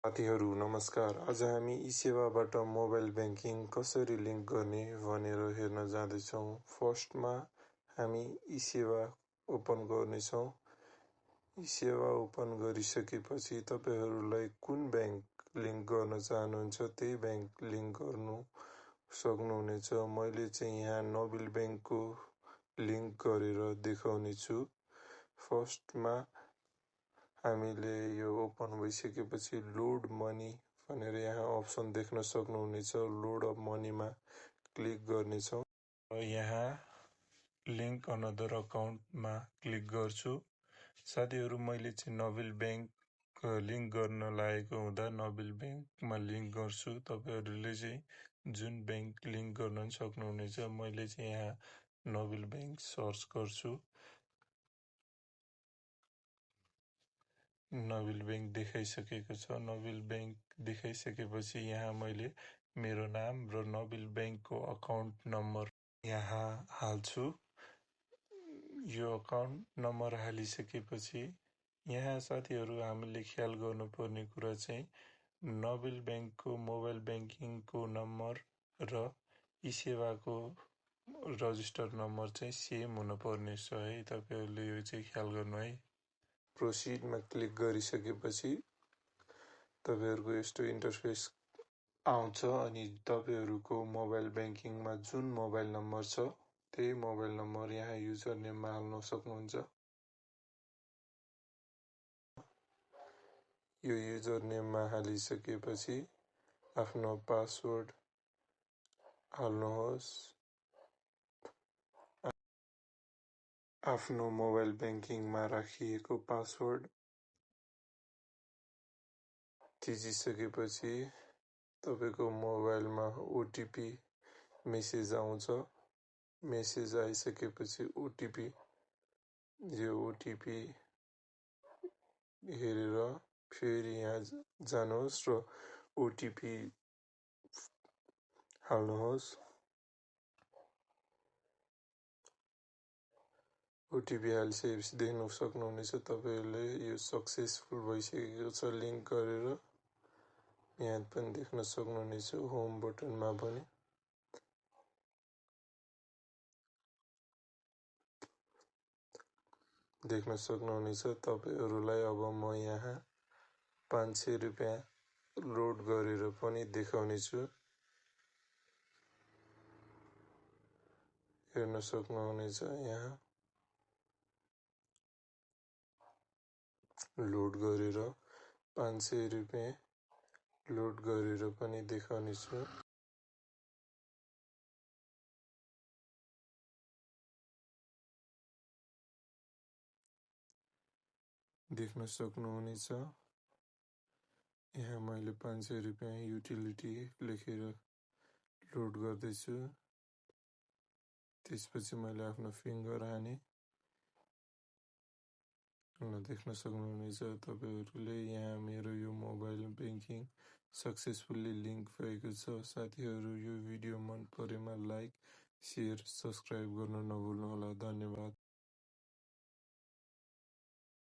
साथीहरू नमस्कार। आज हामी ई-सेवाबाट मोबाइल ब्याङ्किङ कसरी लिङ्क गर्ने भनेर हेर्न जाँदैछौँ। फर्स्टमा हामी ई-सेवा ओपन गर्नेछौँ। ई-सेवा ओपन गरिसकेपछि तपाईहरूलाई कुन ब्याङ्क लिङ्क गर्न चाहनुहुन्छ त्यही ब्याङ्क लिङ्क गर्नु सक्नुहुनेछ। मैले चाहिँ यहाँ नोबेल ब्याङ्कको लिङ्क गरेर देखाउने छु। फर्स्टमा हामीले यो ओपन भइसकेपछि लोड मनी भनेर यहाँ अप्सन देख्न सक्नुहुनेछ। लोड अफ मनीमा क्लिक गर्नेछौँ। यहाँ लिङ्क अनदर अकाउन्टमा क्लिक गर्छु। साथीहरू मैले चाहिँ नोबेल ब्याङ्क लिङ्क गर्न लागेको हुँदा नोबेल ब्याङ्कमा लिङ्क गर्छु। तपाईहरूले चाहिँ जुन ब्याङ्क लिङ्क गर्न सक्नुहुनेछ। मैले चाहिँ यहाँ नोबेल ब्याङ्क सर्च गर्छु। नोबेल ब्याङ्क देखाइसकेको छ। नोबेल ब्याङ्क देखाइसकेपछि यहाँ मैले मेरो नाम र नोबेल ब्याङ्कको अकाउन्ट नम्बर यहाँ हाल्छु। यो अकाउन्ट नम्बर हालिसकेपछि यहाँ साथीहरू हामीले ख्याल गर्नुपर्ने कुरा चाहिँ नोबेल ब्याङ्कको मोबाइल ब्याङ्किङको नम्बर र ई-सेवाको रजिस्टर नम्बर चाहिँ सेम हुनुपर्ने छ है। तपाईहरूले यो चाहिँ ख्याल गर्नु है। प्रोसिडमा क्लिक गरिसकेपछि तपाईहरूको यस्तो इन्टरफेस आउँछ अनि तपाईहरूको मोबाइल ब्याङ्किङमा जुन मोबाइल नम्बर छ त्यही मोबाइल नम्बर यहाँ युजर नेममा हाल्न सक्नुहुन्छ। यो युजर नेममा हालिसकेपछि आफ्नो पासवर्ड हाल्नुहोस्। आफ्नो मोबाइल ब्याङ्किङमा राखिएको पासवर्ड थिचिसकेपछि तपाईको मोबाइलमा ओटिपी मेसेज आउँछ। मेसेज आइसकेपछि ओटिपी हेरेर फेरि यहाँ जानुहोस् र ओटिपी हाल्नुहोस्। ओटिपी हालिसकेपछि देख्न सक्नुहुनेछ तपाईहरूले यो सक्सेसफुल भइसकेको छ। लिङ्क गरेर यहाँ पनि देख्न सक्नुहुनेछ होम बटनमा पनि। देख्न सक्नुहुनेछ तपाईहरूलाई। अब म यहाँ 500 रुपियाँ लोड गरेर पनि देखाउने छु। हेर्न सक्नुहुनेछ यहाँ लोड गरेर 500 रुपियाँ लोड गरेर पनि देखाउने छु। देख्न सक्नुहुनेछ यहाँ मैले 500 रुपियाँ युटिलिटी लेखेर लोड गर्दैछु। त्यसपछि मैले आफ्नो फिङ्गर हाने। देख्न सक्नुहुनेछ तपाईहरूले यहाँ मेरो यो मोबाइल ब्याङ्किङ सक्सेसफुल्ली लिङ्क भएको छ। साथीहरू यो भिडियो मन परेमा लाइक, सेयर, सब्सक्राइब गर्न नभुल्नुहोला। धन्यवाद।